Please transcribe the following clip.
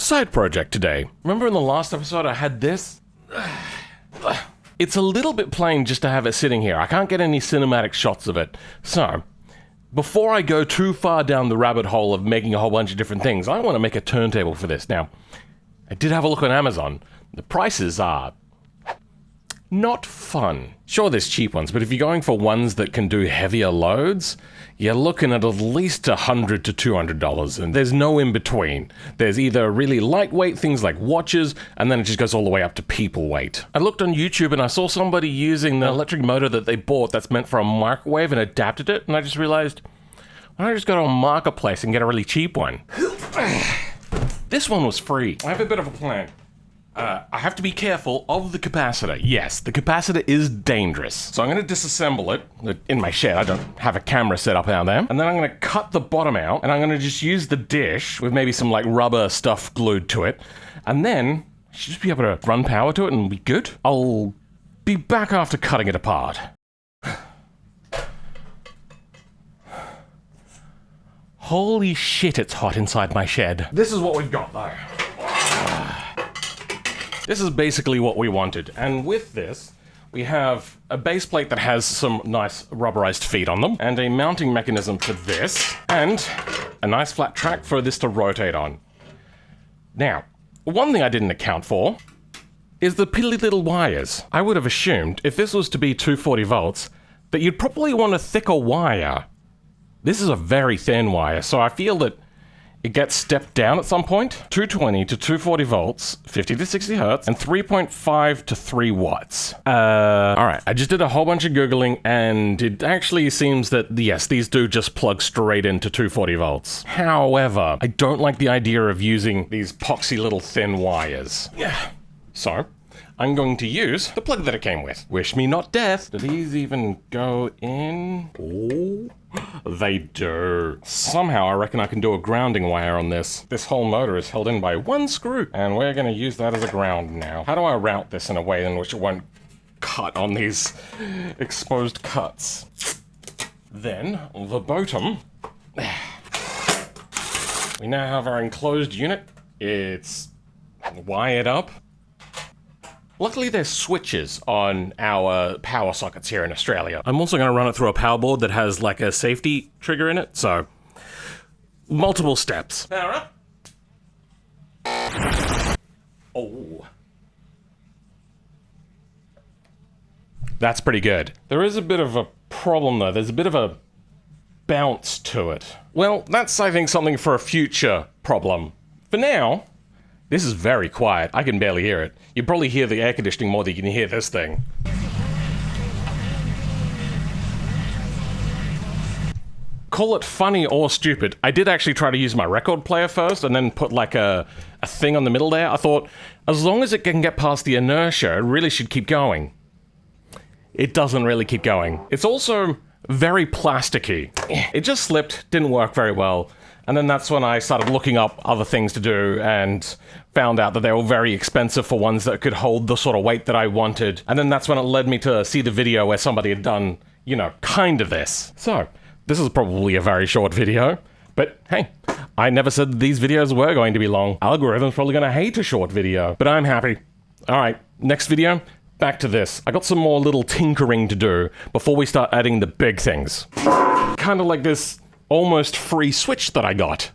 Side project today. Remember in the last episode I had this? It's a little bit plain just to have it sitting here. I can't get any cinematic shots of it. So, before I go too far down the rabbit hole of making a whole bunch of different things, I want to make a turntable for this. Now, I did have a look on Amazon. The prices are not fun. Sure, there's cheap ones, but if you're going for ones that can do heavier loads, you're looking at least $100 to $200, and there's no in between. There's either really lightweight things like watches, and then it just goes all the way up to people weight. I looked on YouTube and I saw somebody using the electric motor that they bought that's meant for a microwave and adapted it, and I just realized, why don't I just go to a marketplace and get a really cheap one? This one was free. I have a bit of a plan. I have to be careful of the capacitor. Yes, the capacitor is dangerous. So I'm going to disassemble it in my shed. I don't have a camera set up down there. And then I'm going to cut the bottom out, and I'm going to just use the dish with maybe some like rubber stuff glued to it. And then I should just be able to run power to it and be good. I'll be back after cutting it apart. Holy shit, it's hot inside my shed. This is what we've got though. This is basically what we wanted, and with this, we have a base plate that has some nice rubberized feet on them, and a mounting mechanism for this, and a nice flat track for this to rotate on. Now, one thing I didn't account for is the piddly little wires. I would have assumed, if this was to be 240 volts, that you'd probably want a thicker wire. This is a very thin wire, so I feel that it gets stepped down at some point. 220 to 240 volts, 50 to 60 hertz, and 3.5 to 3 watts. Alright, I just did a whole bunch of Googling, and it actually seems that, yes, these do just plug straight into 240 volts. However, I don't like the idea of using these poxy little thin wires. Yeah. So, I'm going to use the plug that it came with. Wish me not death. Do these even go in? Oh. They do. Somehow I reckon I can do a grounding wire on this. This whole motor is held in by one screw, and we're going to use that as a ground now. How do I route this in a way in which it won't cut on these exposed cuts? Then, the bottom. We now have our enclosed unit. It's wired up. Luckily, there's switches on our power sockets here in Australia. I'm also going to run it through a power board that has like a safety trigger in it, so multiple steps. Power up. Oh. That's pretty good. There is a bit of a problem though. There's a bit of a bounce to it. Well, that's, I think, something for a future problem. For now, this is very quiet. I can barely hear it. You probably hear the air conditioning more than you can hear this thing. Call it funny or stupid. I did actually try to use my record player first and then put like a thing on the middle there. I thought, as long as it can get past the inertia, it really should keep going. It doesn't really keep going. It's also very plasticky. It just slipped, didn't work very well. And then that's when I started looking up other things to do and found out that they were very expensive for ones that could hold the sort of weight that I wanted. And then that's when it led me to see the video where somebody had done, you know, kind of this. So, this is probably a very short video. But hey, I never said these videos were going to be long. Algorithm's probably going to hate a short video, but I'm happy. Alright, next video, back to this. I got some more little tinkering to do before we start adding the big things. Kind of like this almost free switch that I got.